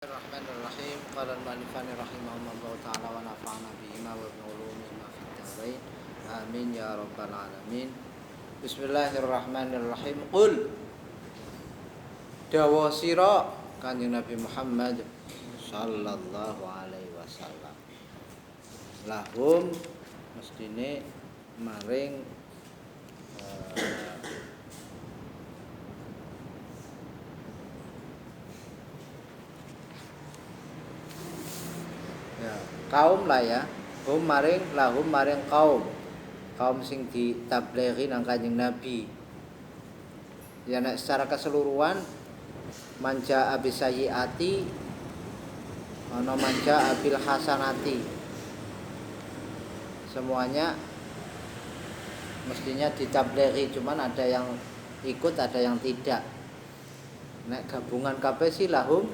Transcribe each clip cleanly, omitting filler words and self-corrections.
Bismillahirrahmanirrahim. Qala al-mu'allifan rahimahullahu ta'ala wa nafa'ana bihima wa bi ulumihima fid dharain. Amin ya rabbal alamin. Bismillahirrahmanirrahim. Qul dawa sira Kanjeng Nabi Muhammad sallallahu alaihi wasallam. Lahum mestine maring kaum lah ya, lahum maring kaum sing ditablighi nang Kanjeng Nabi. Ya nek secara keseluruhan manja abisayyiati ana manja abil hasanati. Semuanya mestinya ditablighi, cuman ada yang ikut, ada yang tidak. Nek gabungan kabeh sih lahum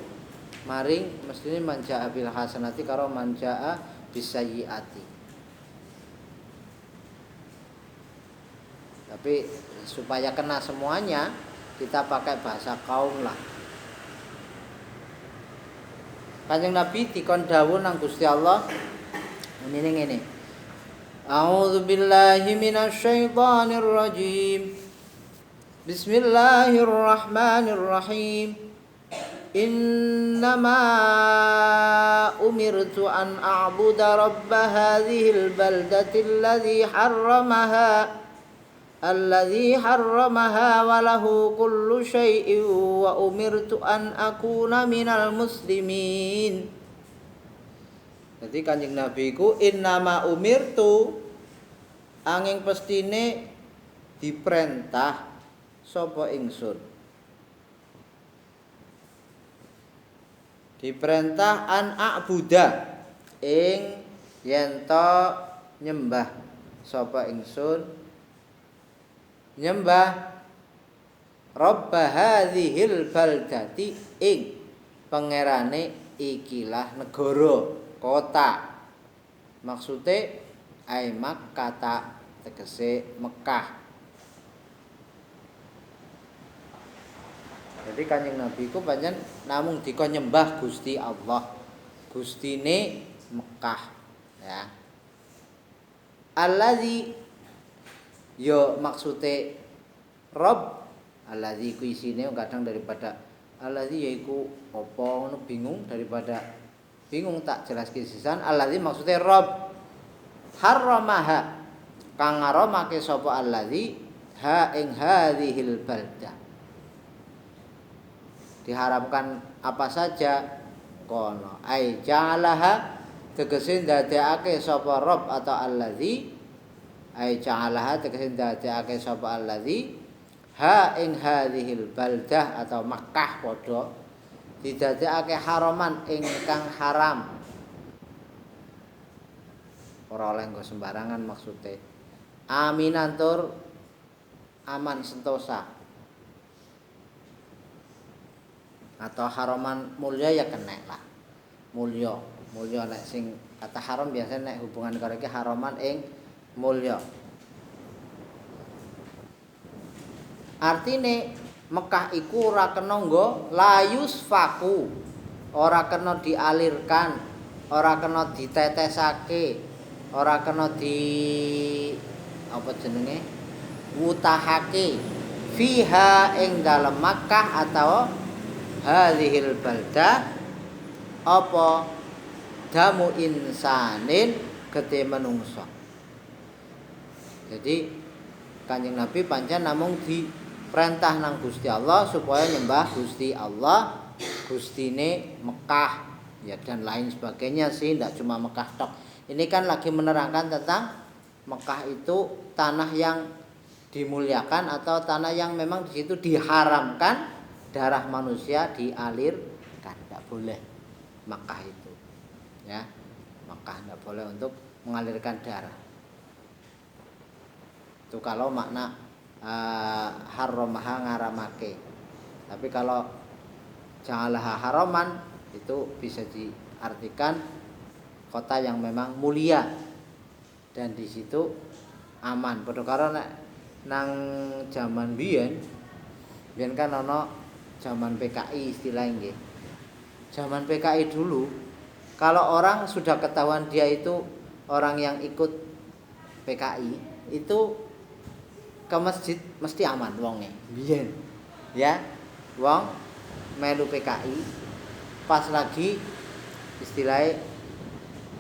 maring mestine manjaa bil hasanati karo manjaa bisayyiati. Tapi supaya kena semuanya kita pakai bahasa kaum lah. Kanjeng Nabi dikon dawuh nang Gusti Allah ngene. A'udzu billahi minasyaitonir rajim. Bismillahirrahmanirrahim. Innama umirtu an a'buda rabba hadhil baldati alladhi harramaha wa lahu kullu syai'in wa umirtu an akuna minal muslimin. Jadi Kanjeng Nabi ku innama umirtu angin pestine diperintah sapa ingsun. Diperintah an a'buda ing yen to nyembah sapa ingsun, nyembah rabb hadzihil baldati ing pangerane ikilah negara kota. Maksude ai Makkah tegese Mekah. Jadi Kanjeng Nabi ku pancen namung dikon nyembah Gusti Allah. Gustine Mekah ya. Allazi yo maksude Rabb, allazi ku isine kadang daripada allazi yaiku apa ngono bingung, daripada bingung tak jelaske sisan. Allazi maksude Rabb harramaha kang ngaramake sapa allazi ha ing hadzihil baldah. Diharamkan apa saja kono ai ja'alaha tegese ndadekake sapa Rabb atau allazi ai ja'alaha tegese ndadekake sapa allazi ha ing hadhil baldah atau Makkah padha didadekake haraman ingkang haram. Ora oleh nggo sembarangan maksude. Aminan tur aman sentosa. Atau haraman mulya ya kena lah. Mulya nek sing kata haram biasanya nek hubungan karo iki haraman ing mulya. Artine Mekah iku ora kena nggo layus faku. Ora kena dialirkan, ora kena ditetesake, ora kena di apa jenenge? Wutahake fiha ing dalem Makkah atau hadhil baldah apa damu insanin gede menungso. Jadi Kanjeng Nabi pancen namung diperintah nang Gusti Allah supaya nyembah Gusti Allah, Gustine Mekah ya dan lain sebagainya sih, tidak cuma Mekah tok. Ini kan lagi menerangkan tentang Mekah itu tanah yang dimuliakan atau tanah yang memang di situ diharamkan darah manusia dialirkan, tidak boleh Makkah itu ya. Makkah tidak boleh untuk mengalirkan darah. Itu kalau makna haramaha ngaramake. Tapi kalau ja'alaha haraman itu bisa diartikan kota yang memang mulia dan di situ aman. Padha karo nang zaman biyen kan ana zaman PKI istilahnya nggih. zaman PKI dulu, kalau orang sudah ketahuan dia itu orang yang ikut PKI, itu ke masjid mesti aman wonge. Biyen. Ya. Wong melu PKI pas lagi istilahnya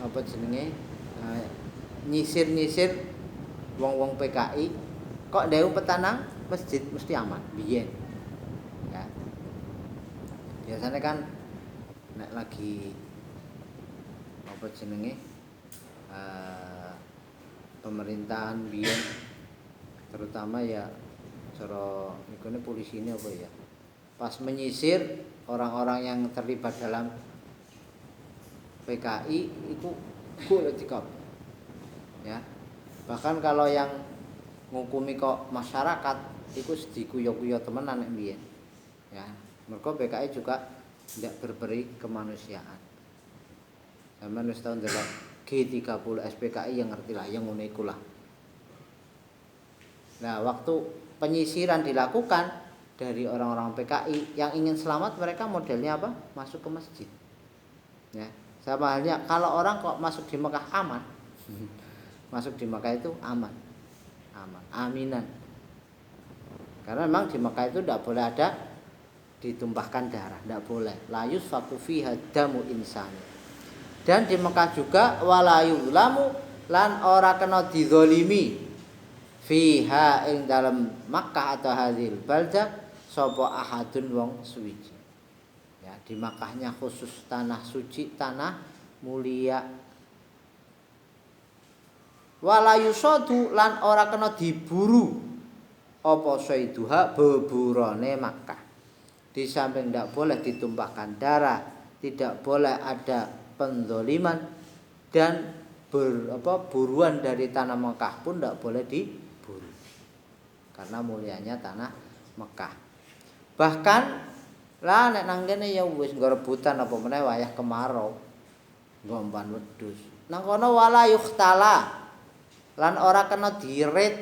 apa jenenge nyisir-nyisir wong-wong PKI kok ndewu petanang masjid mesti aman biyen. Ya. Biasanya kan nek lagi apa jenenge pemerintahan biyen terutama ya cara nikune polisi ini apa ya pas menyisir orang-orang yang terlibat dalam PKI itu golek dikop ya bahkan kalau yang ngukumi kok masyarakat itu dikuyo-kuyo temenan nek biyen ya mergo PKI juga tidak berberi kemanusiaan. Sampeyan wis tau ndelok G30 SPKI yang ngerti lah yang ngono iku lah. Nah, waktu penyisiran dilakukan dari orang-orang PKI yang ingin selamat mereka modelnya apa? Masuk ke masjid. Ya, sama halnya kalau orang kok masuk di Mekah aman. Masuk di Mekah itu aman. Aman, aminan. Karena memang di Mekah itu tidak boleh ada ditumpahkan darah, tidak boleh. La yusfaku fiha damu insani. Dan di Mekah juga walayu lamu lan ora kena dizalimi fiha ing dalam Makkah atau hadil balda sapa ahadun wong suwiji. Ya, di Makkahnya khusus tanah suci, tanah mulia. Walayu sodu lan ora kena diburu apa saiduha beburane Makkah. Di samping tidak boleh ditumpahkan darah, tidak boleh ada penzoliman dan buruan dari tanah Mekah pun tidak boleh diburu karena mulianya tanah Mekah. Bahkan lah nek nang kene ya wis nggo rebutan apa meneh wayah kemarau ngomban wedhus nang kono wala yukhtala lan ora kena dirit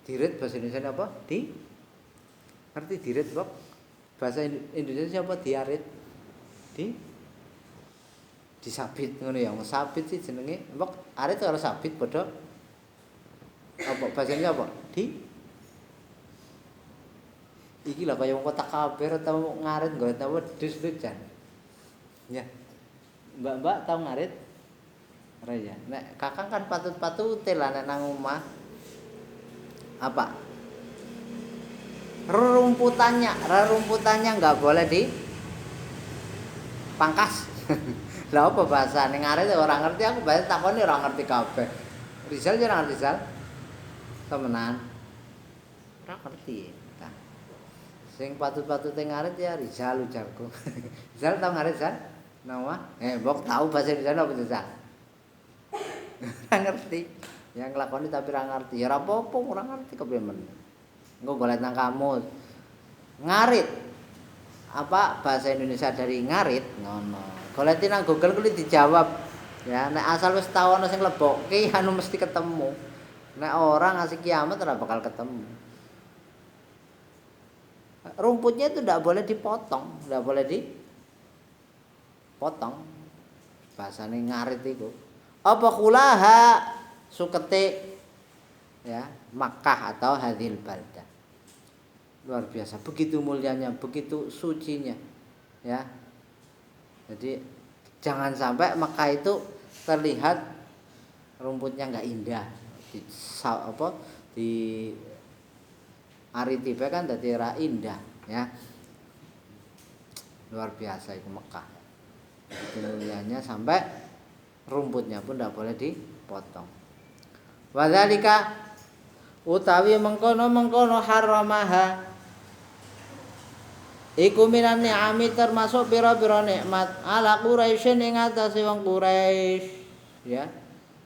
bahasa Indonesia apa ngerti dirit kok bahasa Indonesia apa diarit disabit ngono ya sabit sih jenenge mbok arit karo sabit padha apa bahasanya apa iki lah kaya wong kota kabeh tau ngarit nggo tau wedhus lucan ya mbak tau ngarit ora ya nek kakang kan patut-patute lah nek nang omah apa rerumputannya nggak boleh dipangkas. Lah apa bahasane ngarit ora ngerti aku bahasa takoni ora ngerti kabeh. Rizal ora ngerti Rizal. Temenan. Ora ngerti. Nah. Sing patut-patute ngarit ya Rizal ujarku. Rizal tau ngarit Rizal? Nama? Mbok tahu bahasa Indonesia apa Rizal? Ora ngerti. Yang nglakoni tapi ora ngerti. Ya ora apa-apa ora ngerti kepiye men. Engko golek nang kamus. Ngarit. Apa bahasa Indonesia dari ngarit? Ngono. Golek nang Google kuwi dijawab. Ya, nek asal wis tau ana sing lebokke anu mesti ketemu. Nek orang ngasih kiamat ora bakal ketemu. Rumputnya itu tidak boleh dipotong, tidak boleh dipotong. Bahasane ngarit itu. Apa kulaha sukete ya, Makkah atau hadil balda. Luar biasa, begitu mulianya, begitu sucinya. Ya. Jadi jangan sampai Makkah itu terlihat rumputnya enggak indah. Di Aritipe kan dadi ra indah, ya. Luar biasa itu Mekah. Itu mulianya sampai rumputnya pun tidak boleh dipotong. Wadzalika utawi mengkono haramaha iku minan ni'ami termasuk pira-pira nikmat ala Quraisyin ing atase wong Quraisy, ya.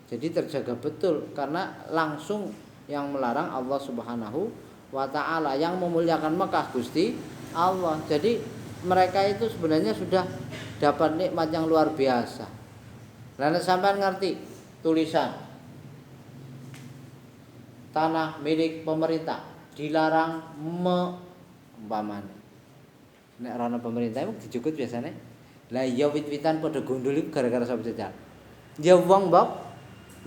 Jadi terjaga betul karena langsung yang melarang Allah Subhanahu wa taala, yang memuliakan Mekah Gusti Allah. Jadi mereka itu sebenarnya sudah dapat nikmat yang luar biasa. Lan sampean ngerti tulisan tanah milik pemerintah dilarang umpamane Nek rono pemerintah iku dijukut biasane. Lah iya wit-witan padha gundul iku gara-gara sapa jajal. Ya wong mbok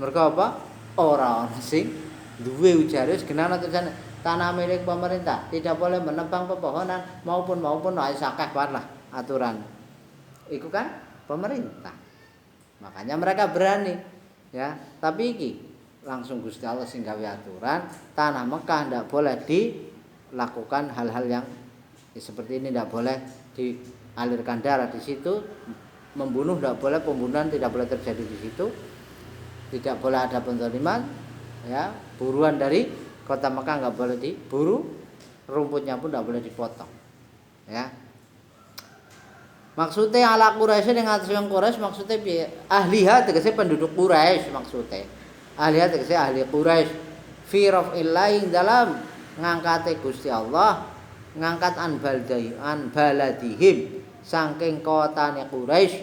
mergo apa? Ora ana sing duwe ujare wis genana tulisan tanah milik pemerintah, tidak boleh menebang pepohonan maupun wis akeh banget lah aturan. Iku kan pemerintah. Makanya mereka berani ya. Tapi iki langsung Gusti Allah sing gawe aturan, tanah Mekah ndak boleh dilakukan hal-hal yang seperti ini, ndak boleh dialirkan darah di situ, membunuh ndak boleh, pembunuhan tidak boleh terjadi di situ. Tidak boleh ada penzaliman ya, buruan dari kota Mekah nggak boleh diburu, rumputnya pun nggak boleh dipotong ya. Maksudnya ala Quraisy dengan atas yang Quraisy maksudnya ahliha tegese penduduk Quraisy maksudnya. Ahliha tegese ahli Quraisy fi raf'illahi dalam ngangkate Gusti Allah, ngangkat an baladihim saking kotane Quraisy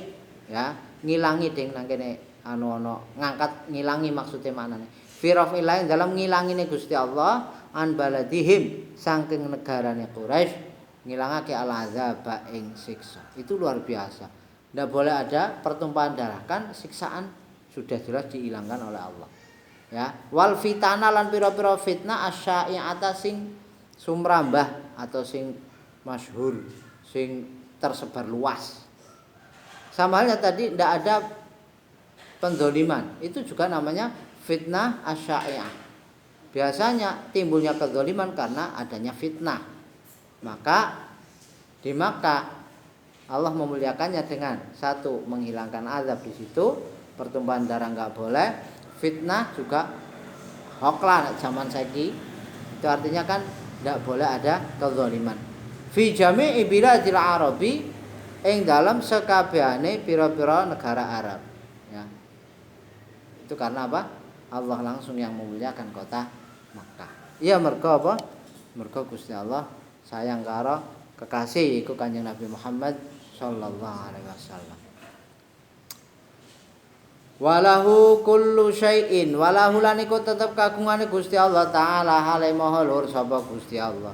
ya, ngilangi ding nang kene anu ana ngangkat ngilangi maksudnya maknane. Fi raf'illahi dalam ngilangine Gusti Allah an baladihim saking negarane Quraisy, ngilangake al-azaba ing siksa. Itu luar biasa. Tidak boleh ada pertumpahan darah, kan siksaan sudah jelas dihilangkan oleh Allah. Ya, wal fitana lan pira-pira fitnah asyai'ata sing sumrambah atau sing masyhur, sing tersebar luas. Sama halnya tadi tidak ada penzoliman, itu juga namanya fitnah asyai'ah. Biasanya timbulnya kezaliman karena adanya fitnah. Maka di Makkah Allah memuliakannya dengan satu, menghilangkan azab di situ, pertumpahan darah nggak boleh, fitnah juga hoklah zaman saiki. Itu artinya kan tidak boleh ada kezaliman. Fi jami'i biladil arabi ing dalam sekabehane pira-pira negara Arab. Ya. Itu karena apa? Allah langsung yang memuliakan kota Makkah. Iya mergo apa? Mergo Gusti Allah sayang karo kekasih iku Kanjeng Nabi Muhammad sallallahu alaihi wasallam. Walahu kullu syai'in, walahu lan iku tetep kagungane Gusti Allah taala hale maha luhur sapa Gusti Allah.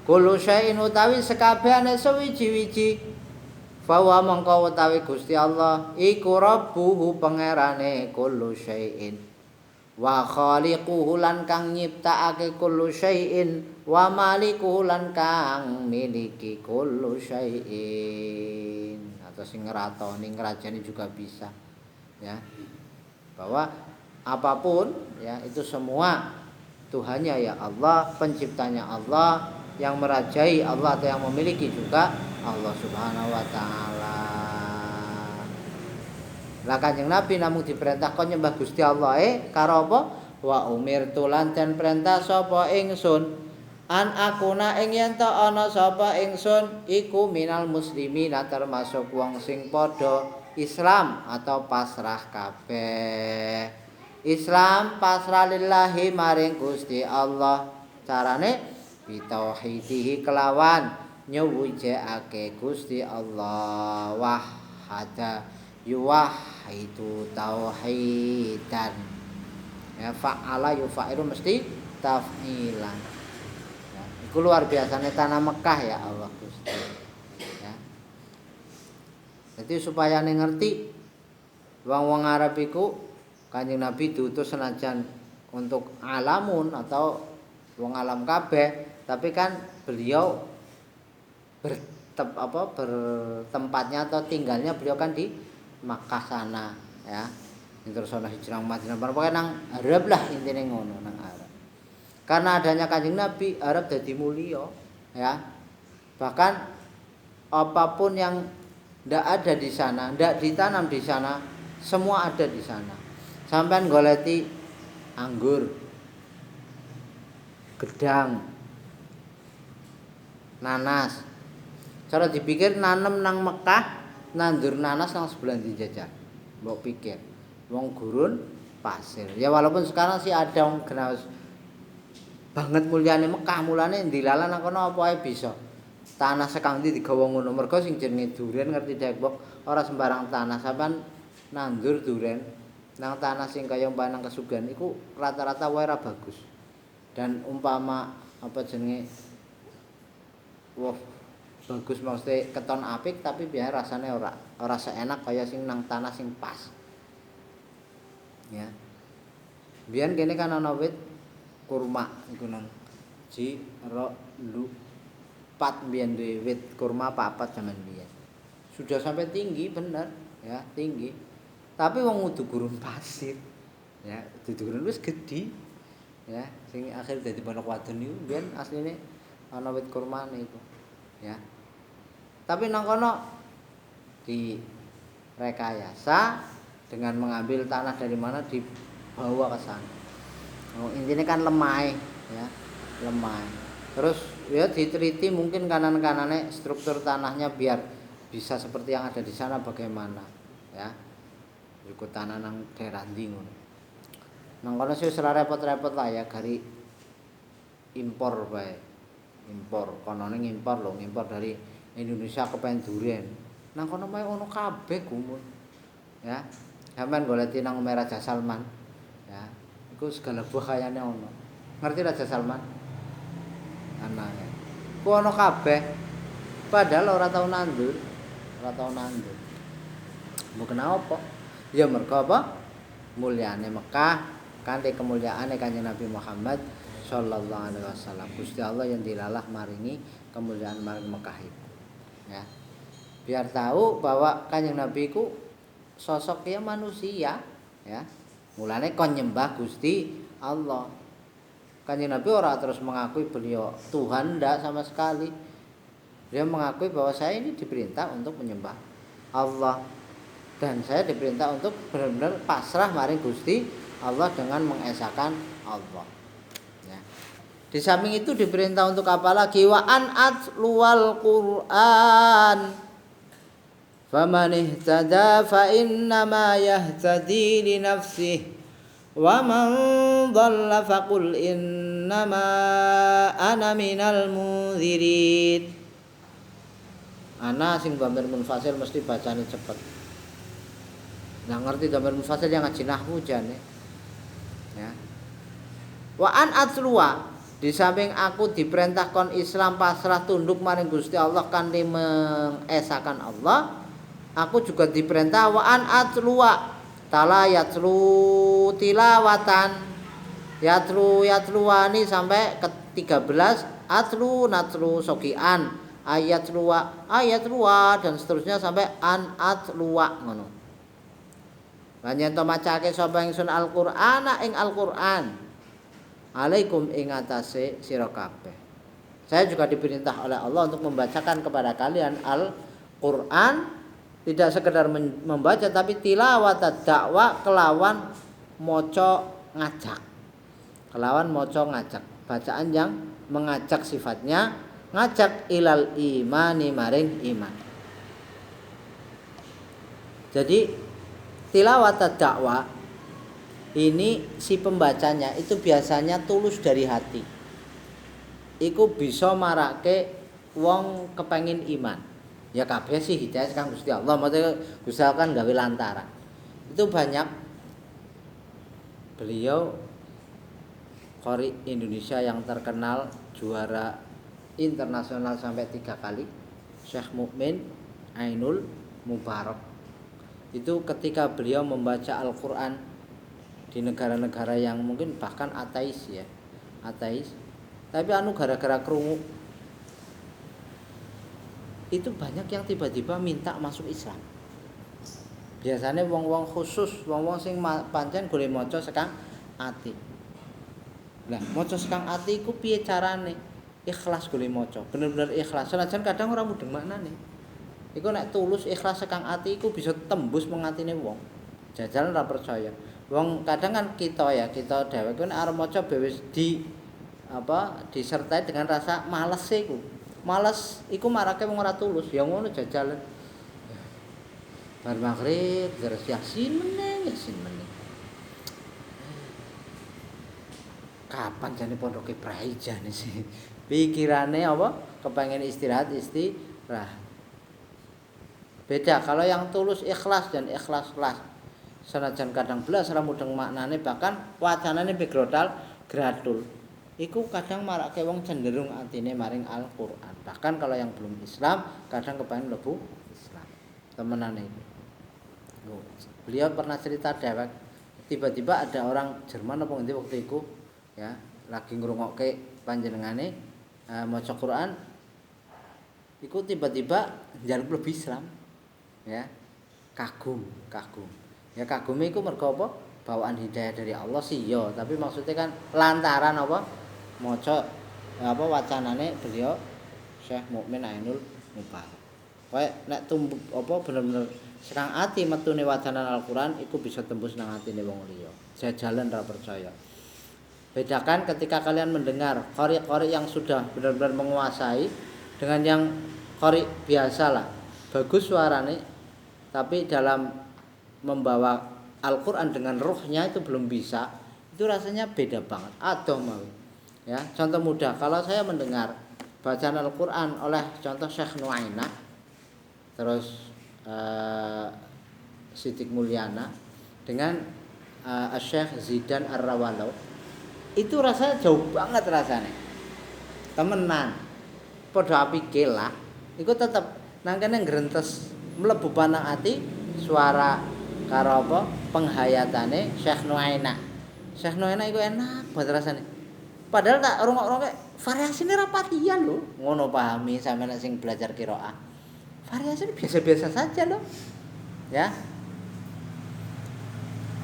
Kullu syai'in utawi sekabehane sewiji-wiji, fawa mongko utawi Gusti Allah iku rabbuhu pangerane kullu syai'in. Wa khaliquhu lan kang nyiptakake kullu syai'in, wa malikuhu lan kang miliki kullu syai'in, atau sing ngeratoni ngrajani juga bisa ya, bahwa apapun ya itu semua Tuhannya ya Allah, penciptanya Allah, yang merajai Allah atau yang memiliki juga Allah Subhanahu wa taala. Lah Kanjeng Nabi namung diperintah kon nyembah Gusti Allah karo apa? Wa umirtu lan den perintah sapa ingsun an akuna ing yen ta ana sapa ingsun iku minal muslimin, termasuk wong sing padha Islam atau pasrah kabeh. Islam pasrah lillahi maring Gusti Allah. Carane bitauhidihi kelawan nyuwujake Gusti Allah wahada yuwahidu tauhidan ya, fa'ala yufa'ilu mesti taf'ilan ya, itu luar biasanya tanah Mekah ya Allah Gusti ya. Jadi supaya ngerti wong-wong Arab iku Kanjeng Nabi diutus senajan untuk alamun atau wong alam kabeh, tapi kan beliau bertempatnya atau tinggalnya beliau kan di Makkah sana ya. Terus ana hijrah Madinah, pokoknya nang Arab lah intine ngono, nang Arab. Karena adanya Kanjeng Nabi, Arab jadi mulia ya. Bahkan apapun yang ndak ada di sana, ndak ditanam di sana, semua ada di sana. Sampean goleti anggur, gedang, nanas. Cara dipikir nanem nang Mekah, nandur nanas nang sebulan dijajal. Mbok pikir, wong gurun pasir. Ya walaupun sekarang sih ada wong genaus banget mulyane Mekah, mulane ndilalah nang kono apa ae bisa. Tanah sekang ndi digawa ngono, mergo sing jenenge duren ngerti Depok ora sembarang tanah. Sampeyan nandur duren nang tanah sing kaya umpama nang Kesugihan iku rata-rata wae ra bagus. Dan umpama apa jenenge bagus maksudnya keton apik tapi biar rasanya ora seenak kaya sing nang tanah sing pas. Ya. Biyen kene kan ana wit kurma iku nang pat biyen duwe wit kurma papat zaman biyen. Sudah sampai tinggi bener ya, tinggi. Tapi wong kudu gurun pasir. Ya, dudu gurun wis gedhi. Ya, sing akhir dadi pondok wadon niku biyen asline ana wit kurmane iku. Ya. Tapi nang kono direkayasa dengan mengambil tanah dari mana dibawa ke sana. Oh, intinya kan lemah ya, lemah. Terus ya diteliti mungkin kanan-kanannya struktur tanahnya biar bisa seperti yang ada di sana bagaimana ya. Ikut tanah nang daerah ndi ngono. Nang kono sih ora repot-repot lah ya gari impor bae. Impor, konone ngimpor lho, ngimpor dari Indonesia kepen duren. Nang kono mae ono kabeh gumun. Ya. Sampeyan goleki nang Omah Raja Salman. Ya. Iku segala buah kayane ono. Ngerti Raja Salman? Anake. Ku ono kabeh. Padahal ora tau nandur. Ora tau nandur. Mbok kenapa? Ya mergo apa? Mulyane Mekah, kanthi kemuliaane Kanjeng Nabi Muhammad sallallahu alaihi wasallam. Gusti Allah yang dilalah maringi kemuliaan maring Mekah itu. Ya. Biar tahu bahwa Kanjeng Nabi ku sosok ya manusia, ya. Mulane kon nyembah Gusti Allah. Kanjeng Nabi ora terus mengakui beliau Tuhan ndak sama sekali. Dia mengakui bahwa saya ini diperintah untuk menyembah Allah dan saya diperintah untuk benar-benar pasrah maring Gusti Allah dengan mengesahkan Allah. Ya. Di samping itu diperintah untuk apa lagi? Wa an atluwal Qur'an. Faman ihtada fa innama yahtadi li nafsihi wa man dhalla faqul innama ana minal munzirin. Ana sing dhamir munfasil mesti bacane cepet. Nggak ngerti dhamir munfasil yang ngaji nahwu jane. Ya. Wa an atluwa, di samping aku diperintah kon Islam pasrah tunduk maring Gusti Allah kanthi mengesahkan Allah, aku juga diperintah wa an atluwa tala yatlu tilawatan. Yatluwani sampai ke 13 atlu natlu sokian ayat luwa dan seterusnya sampai an atluwa ngono. Lan yen to macake sapa ingsun Al-Qur'ana ing Al-Qur'an alaikum ing atase sira kabeh. Saya juga diperintah oleh Allah untuk membacakan kepada kalian Al-Qur'an, tidak sekedar membaca tapi tilawat dakwah kelawan maca ngajak. Kelawan maca ngajak, bacaan yang mengajak sifatnya ngajak ilal imani maring iman. Jadi tilawat dakwah ini si pembacanya itu biasanya tulus dari hati. Iku bisa marake wong kepengin iman. Ya kabeh sih hidayah kang Gusti Allah, maksudnya Gusti Allah kan gawe lantaran. Itu banyak beliau qori Indonesia yang terkenal juara internasional sampai 3 kali, Syekh Mukmin Ainul Mubarak. Itu ketika beliau membaca Al-Qur'an di negara-negara yang mungkin bahkan ateis ya. Ateis. Tapi gara-gara krungu itu banyak yang tiba-tiba minta masuk Islam. Biasanya wong-wong khusus, wong-wong sing pancen golek maca sekang ati. Lah, maca sekang ati iku piye carane? Ikhlas golek maca, bener-bener ikhlas. Senajan kadang ora mudeng maknane. Iku nek tulus ikhlas sekang ati iku bisa tembus mengatine wong. Jajal ora percaya. Wong kadang kan kita dhewe ku nek arep maca wis disertai dengan rasa males iku. Males iku marake wong ora tulus. Ya ngono jajalan. Bar maghrib terus yasin meneh. Kapan jane pondoke prai jane sih. Pikirane apa? Kepengen istirahat. Beda kalau yang tulus ikhlas dan ikhlas-ikhlas. Senajan kadang belas ora mudeng maknane bahkan wacanane begrotal gratul. iku kadang marake wong cenderung atine maring Al-Qur'an. Bahkan kalau yang belum Islam kadang kepengin mlebu Islam. Temenane itu. Beliau pernah cerita dewek, tiba-tiba ada orang Jerman apa ngendi waktu itu ya, lagi ngrungokke panjenengane maca Quran. Iku tiba-tiba njaluk mlebu Islam. Ya. Kagum. Ya kagume iku mergo apa? Bawaan hidayah dari Allah sih ya, tapi maksudnya kan lantaran apa? Maca apa wacanane beliau Syekh Mukmin Ainul Mubarak. Kayak nek tumbuk apa bener-bener serang ati metune wacanan Al-Qur'an iku bisa tembus nang atine wong liya. Jajalan ra percaya. Bedakan ketika kalian mendengar qari-qari yang sudah benar-benar menguasai dengan yang qari biasalah. Bagus suarane tapi dalam membawa Al-Qur'an dengan ruhnya itu belum bisa. Itu rasanya beda banget. Adoh mau. Ya, contoh mudah, kalau saya mendengar bacaan Al-Qur'an oleh contoh Syekh Nuainah, terus Sidik Mulyana dengan Syekh Zidan Ar-Rawalau, itu rasanya jauh banget rasanya. Temenan. Padha apike lah, iku tetep nang kene ngrentes mlebu panang ati suara karo apa penghayatane Syekh Nuainah. Syekh Nuainah iku enak banget rasane. Padahal tak rungok-rungok variasine rapatian lho. Ngono pahami sampeyan sing belajar qiraah. Variasine biasa-biasa saja loh. Ya.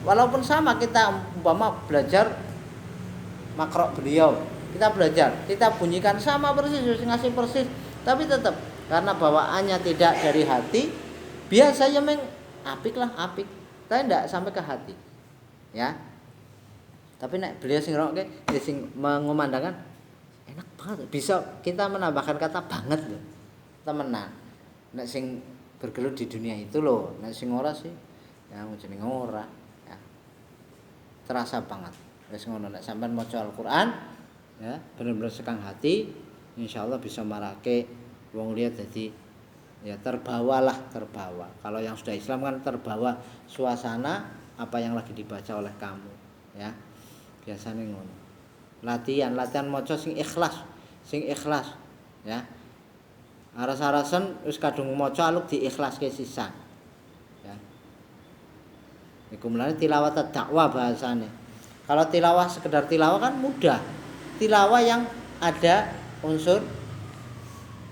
Walaupun sama kita umpama belajar makrok beliau, kita belajar, kita bunyikan sama persis, ngasih persis, tapi tetap karena bawaannya tidak dari hati, biasanya apik lah, apik. Tapi tidak sampai ke hati. Ya. Tapi nek beliau sing ngrungokke, sing mengumandangkan enak banget. Bisa kita menambahkan kata banget loh. Temenan. Nek sing bergelut di dunia itu loh, nek sing ora sih ya jenenge ora ya. Terasa banget. Wis ngono nek sampean maca Al-Qur'an ya, bener-bener sekang hati, insyaallah bisa marake wong liya dadi ya terbawa. Kalau yang sudah Islam kan terbawa suasana apa yang lagi dibaca oleh kamu ya. Biasanya ngono. Latihan maca sing ikhlas ya. Aras-arasen wis kadung maca aluk diikhlaske sisan. Ya. Iku mulane tilawah dakwah bahasane. Kalau tilawah sekedar tilawah kan mudah. Tilawah yang ada unsur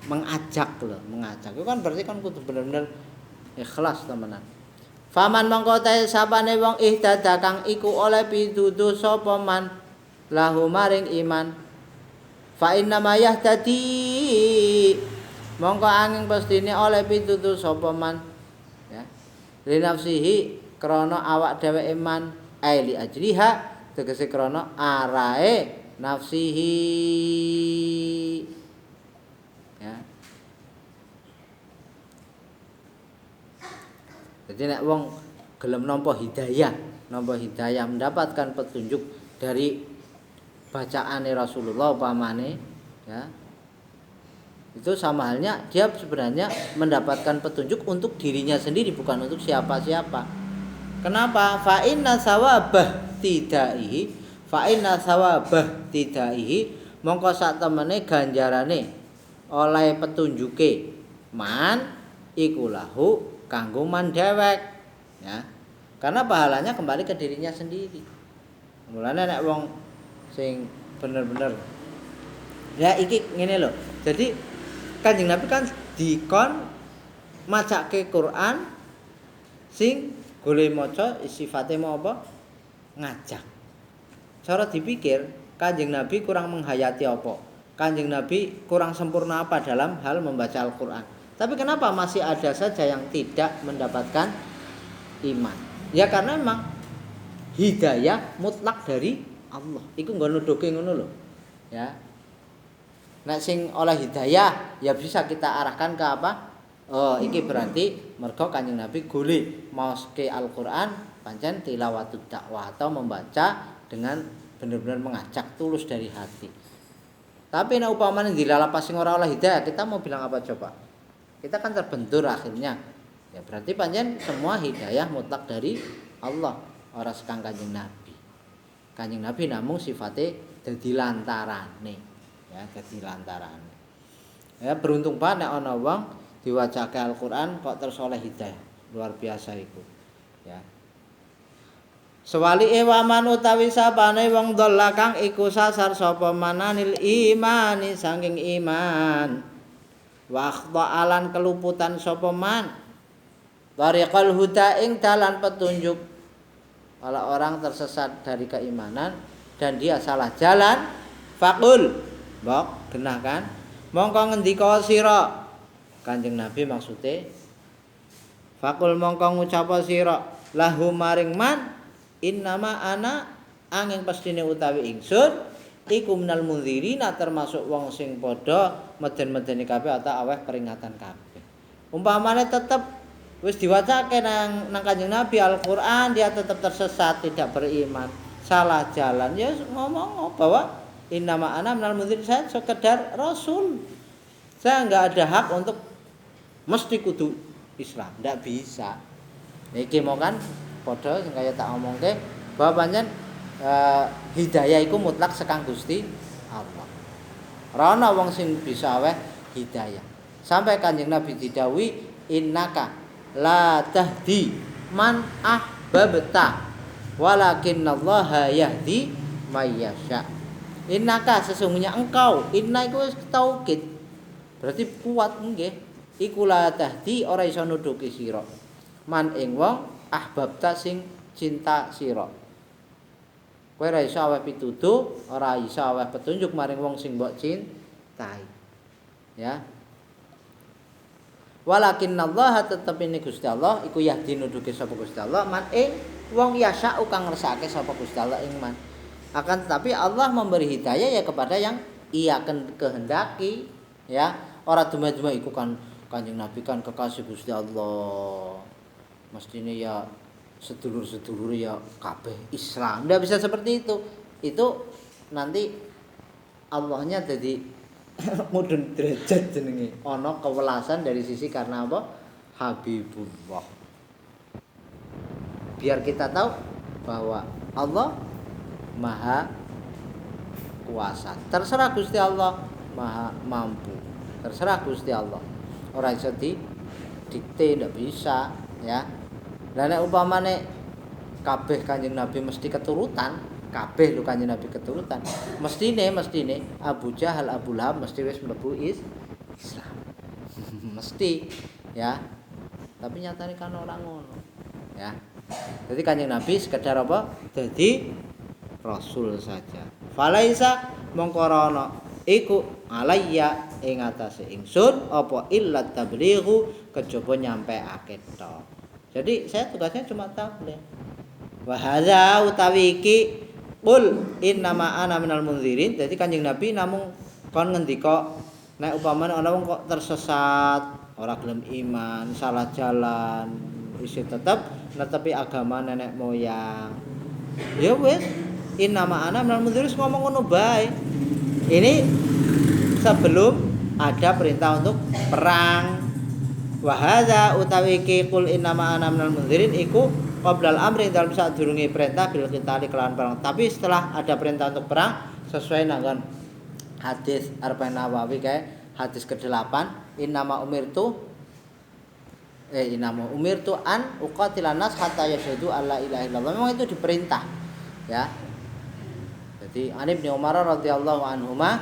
mengajak loh, mengajak. Itu kan berarti kan kudu bener-bener ikhlas temenan. Faman mongko ta sapane wong ihtada kang iku oleh pituduh sapa man lahu maring iman. Fa inna ma yahtadi mongko angin pastine oleh pituduh sapa man ya. Li nafsihi krana awak dhewe iman ai li ajriha tegese krana arae nafsihi ya. Jadi nek wong gelem nampa hidayah mendapatkan petunjuk dari bacaane Rasulullah upamane ya. Itu sama halnya dia sebenarnya mendapatkan petunjuk untuk dirinya sendiri bukan untuk siapa-siapa. Kenapa? Fa inna sawabah tidaihi mongko sak temene ganjarane oleh petunjuke man iku lahu kanggo man dewek ya. Karena pahalanya kembali ke dirinya sendiri. Mulane nek wong sing bener-bener ya iki ngene lho. Jadi Kanjeng Nabi kan dikon macake Quran sing golek maca sifate mau apa? Ngajak. Cara dipikir Kanjeng Nabi kurang menghayati apa? Kanjeng Nabi kurang sempurna apa dalam hal membaca Al-Qur'an? Tapi kenapa masih ada saja yang tidak mendapatkan iman? Ya karena memang hidayah mutlak dari Allah. Iku nggo nuduhke ngono lho. Ya. Nek sing oleh hidayah ya bisa kita arahkan ke apa? Oh, iki berarti mergo Kanjeng Nabi golek maoske Al-Qur'an pancen tilawatud dakwah atau membaca dengan benar-benar mengajak tulus dari hati. Tapi nek upamane dilalapas sing ora oleh hidayah, kita mau bilang apa coba? Kita kan terbentur akhirnya. Ya berarti pancen semua hidayah mutlak dari Allah, ora sekang Kanjeng Nabi. Kanjeng Nabi namung sifate dadi lantarane. Ya, dadi lantarane. Ya beruntung banget nek ana wong diwacake Al-Qur'an kok terus oleh hidayah. Luar biasa iku. Ya. Sewali waman utawi sapane wong dhalla kang iku sasar sapa mananil imani saking iman. Wa akhta'alan keluputan sapa man. Tariqal huda ing dalan petunjuk. Kalau orang tersesat dari keimanan dan dia salah jalan, faqul, mbok genah kan? Mongko ngendika sira. Kanjeng Nabi maksude faqul mongko ngucapa sira lahu maring man innama ana angin pastine utawi ingsun iku minal mundzirina termasuk wong sing padha meden-medeni kabeh atau aweh peringatan kabeh. Umpamane tetep wis diwacake nang Kanjeng Nabi Al-Qur'an dia tetap tersesat, tidak beriman, salah jalan, ya ngomong bahwa innama ana minal mundzirin, saya sekedar rasul. Saya enggak ada hak untuk mesti kudu Islam, ndak bisa. Niki mau kan padha sing kaya tak omongke bahwa pancen hidayah iku mutlak sekang Gusti Allah. Ora ana wong sing bisa aweh hidayah. Sampai Kanjeng Nabi didhawuhi innaka la tahdi man ahbabta walakinallaha yahdi may yasha. Innaka sesungguhnya engkau, inna iku wis taukid. Berarti kuat nggih. Iku la tahdi ora iso nuduki sira. Man ing wong ahbabta sing cinta sira. Kowe ora iso aweh pituduh, ora iso aweh petunjuk maring wong sing mbok cintai. Ya. Walakinallaha tetep ini Gusti Allah iku yahdi nuduki sapa Gusti Allah man ing wong yasa'u kang ngersake sapa Gusti Allah ing man. Akan tetapi Allah memberi hidayah ya kepada yang ia kehendaki, ya. Ora cuma-cuma iku kan Kanjeng Nabi kan kekasih Gusti Allah. Mestine ya sedulur-sedulur ya kabeh Islam. Ndak bisa seperti itu. Itu nanti Allahnya jadi mudun derajat jenenge. Ana kewelasan dari sisi karena apa? Habibullah. Biar kita tahu bahwa Allah Maha kuasa. Terserah Gusti Allah Maha mampu. Terserah Gusti Allah. Ora iso dikte, ndak bisa, ya. Lah nek umpamane kabeh Kanjeng Nabi mesti keturutan, kabeh lho Kanjeng Nabi keturutan. Mestine Abu Jahal, Abu Lahab mesti wis mlebu Islam. Mesti, ya. Tapi nyatane kan ora ngono, ya. Jadi Kanjeng Nabi sekedar apa? Dadi rasul saja. Falaisa mongko ana iku alayya ing atase ingsun apa illat tablighu kejaba nyampeake tok. Jadi saya tugasnya cuma tabligh. Wa hadza utawi iki qul innama ana minal mundzirin. Jadi Kanjeng Nabi namung kon ngendika nek upamane ana wong kok tersesat, ora gelem iman, salah jalan, isih tetep netepi agama nenek moyang. Ya wis, innama ana minal mundzirin ngomong ngono bae. Ini sebelum ada perintah untuk perang. Wa hadza utawi iki qul innama ana minal mundzirin iku qablal amri dalam saat durunge perintah bil qitali kelawan perang. Tapi setelah ada perintah untuk perang sesuai dengan hadis Arba'in Nawawi kayak hadis ke-8 innama umirtu an uqatilan nas hatta yashhadu alla ilaha illallah. Memang itu diperintah, ya. Jadi An Ibnu Umar radhiyallahu anhuma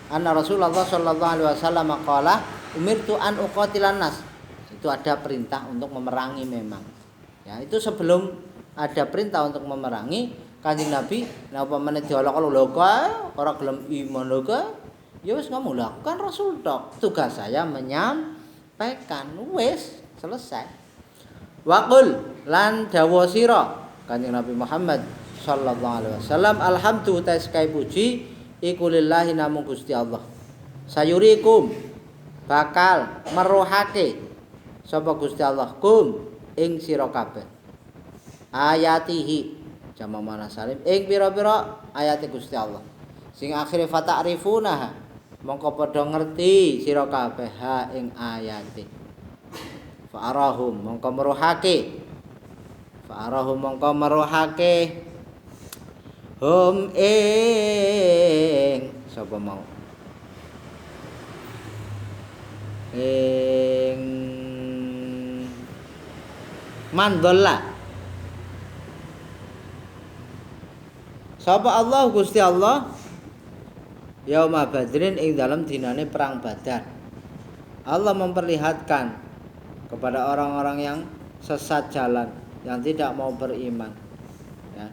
anna Rasulullah sallallahu alaihi wasallam qala umirtu an uqatilan nas. Itu ada perintah untuk memerangi memang. Ya, itu sebelum ada perintah untuk memerangi, Kanjeng Nabi napa meneh diolok-olok lho kae ora gelem iman lho kae. Ya wis ngomong lah, kan rasul tok. Tugas saya menyampaikan, wis selesai. Waqul lan dawa sira Kanjeng Nabi Muhammad sallallahu alaihi wasallam alhamdulillah taskai puji iku lillahi namung Gusti Allah. Sayurikum bakal meruhake sapa Gusti Allah kum ing sira kabeh ayatihi jama mana salim ing pira-pira ayate Gusti Allah sing akhire fata'rifuna mongko padha ngerti sira kabeh ha ing ayate fa'arahum mongko meruhake hum ing sapa mau ing mandalla sapa Allah Gusti Allah yauma badrin ing dalam dinane perang Badar. Allah memperlihatkan kepada orang-orang yang sesat jalan, yang tidak mau beriman. Ya.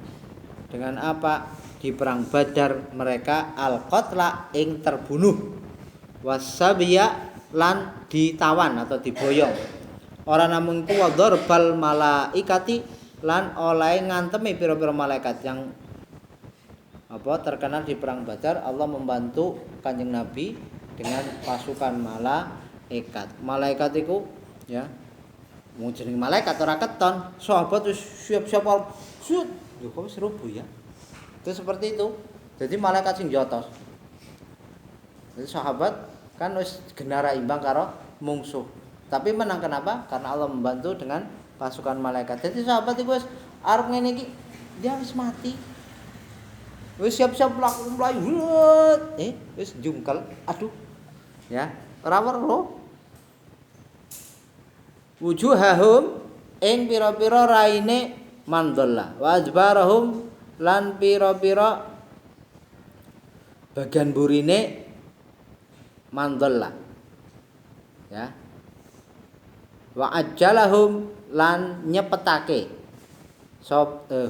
Dengan apa? Di perang Badar mereka al-qatla ing terbunuh, wasabiya lan ditawan atau diboyong. Ora namung iku wadharbal malaikati lan oleh ngantemi pira-pira malaikat yang terkenal di perang Badar. Allah membantu Kanjeng Nabi dengan pasukan malaikat. Malaikat itu ya mau jeneng malaikat ora keton. Sahabat wis siap-siap shoot. Yo kok wis rubuh ya. Itu seperti itu. Jadi malaikat sing jotos. Jadi sahabat kan wis genara imbang karo mungsuh. Tapi menang kenapa? Karena Allah membantu dengan pasukan malaikat. Jadi sahabat itu wis arep ngene iki dia wis mati. Wis siap-siap mlayu. Wis jungkel. Aduh. Ya, ora weruh. Wujuhahum ing pira-pira raine mandalla. Wa ajbarahum lan pira-pira bagian burine mandalla. Ya. Wa ajjalahum lan nyepetake.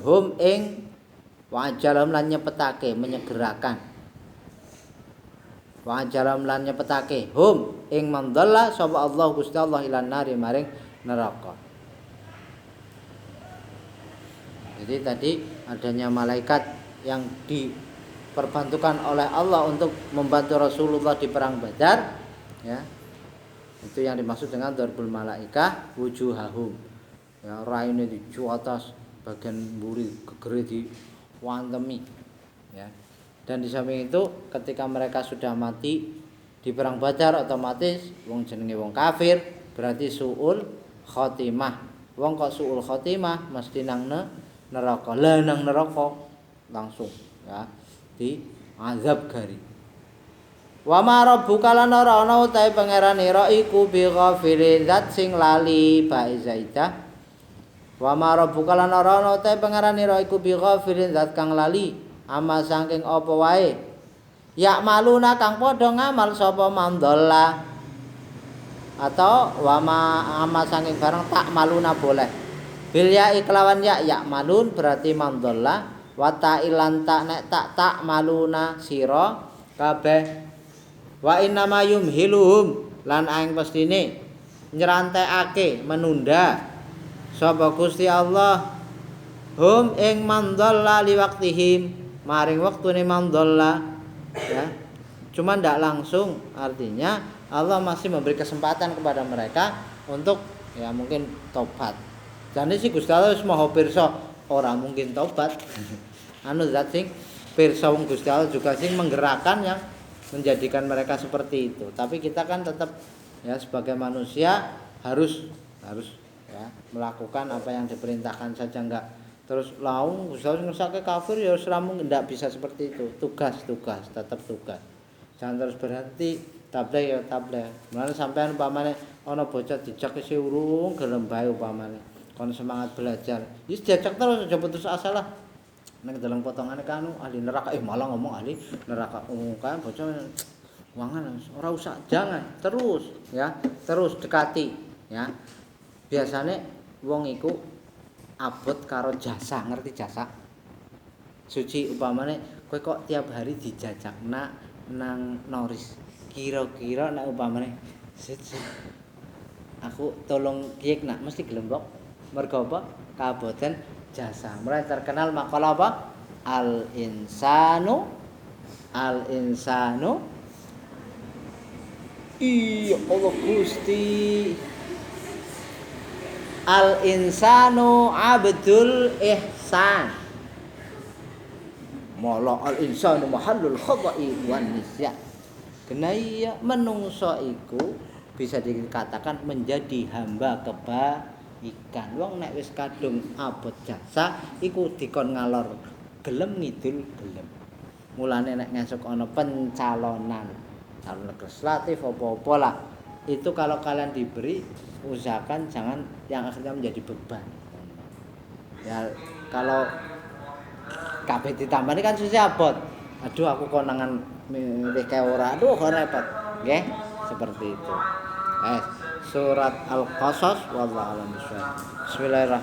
Hum ing wa ajalam lan nyepetake menyegerakan. Wa ajalam lan nyepetake hum ing mandalla sapa Allah Gusti Allah ilan nari maring neraka. Jadi tadi adanya malaikat yang diperbantukan oleh Allah untuk membantu Rasulullah di perang Badar, ya. Itu yang dimaksud dengan darbul malaikah wujuhahum. Ya, raine di atas, bagian mburi gegere di wantemi, ya. Dan di samping itu ketika mereka sudah mati di perang Badar otomatis wong jenenge wong kafir berarti suul khotimah. Wong kok suul khotimah mesti nang neraka. Lah nang neraka langsung ya di azab gari. Wa ma rabbuka lan ora ana utahe pangeranira iku bi ghafilin zat sing lali bae zaidah. Wa ma rabbuka lan ora ana te pangeranira iku bi ghafilin zat kang lali ama saking apa wae ya maluna kang padha ngamal sapa mandalla atau wa ma ama saking barang tak maluna boleh bil ya iklawan ya malun berarti mandalla wa ta ilan tak nek tak maluna sira kabeh wa inna ma yumhiluhum lan aing pestine nyerantekake menunda sapa Gusti Allah hum ing mandalla li waktihim maring waktune mandalla ya. Cuma ndak langsung, artinya Allah masih memberi kesempatan kepada mereka untuk ya mungkin tobat. Jane sih Gusti Allah wis maha pirsa ora mungkin tobat. Zat sing pirsa wong Gusti Allah juga sing menggerakkan yang menjadikan mereka seperti itu. Tapi kita kan tetap ya sebagai manusia harus ya melakukan apa yang diperintahkan saja, enggak terus laung usah ngesake kafir ya seramu enggak bisa seperti itu. Tugas tetap tugas. Jangan terus berhenti tabligh ya tabligh. Mulane sampean umpamane ana bocah dijak isi urung gelem bae umpamane kon semangat belajar. Wis diajak terus aja putus asa lah. Nek dalam potongane kanu ahli neraka malah ngomong ahli neraka kan bocah wangan ora usah jangan terus ya terus dekati ya. Biasane wong iku abot karo jasa, ngerti jasa? Suci umpamane kowe kok tiap hari dijajak nang Noris. Kira-kira nek umpamane aku tolong kiek nak mesti gelem kok. Mergo apa? Kaboten jasa. Mulai terkenal makalah apa? Al insanu iya Allah Gusti al insanu abdul ihsan. Mala al insanu mahallul khata'i wan nisyan. Kenaya menungso iku bisa dikatakan menjadi hamba kebaikan. Wong nek wis kadung abot jasa iku dikon ngalor gelem ngidul gelem. Mulane nek ngesuk ana pencalonan calon legislatif apa-apa lah. Itu kalau kalian diberi usahakan jangan yang akhirnya menjadi beban. Ya kalau kabeh ditambani kan susah abot. Aduh aku konangan milih kae ora. Aduh kok repot. Nggih, seperti itu. Surat Al-Qasas wallahu a'lam bishawab. Bismillahirrahmanirrahim.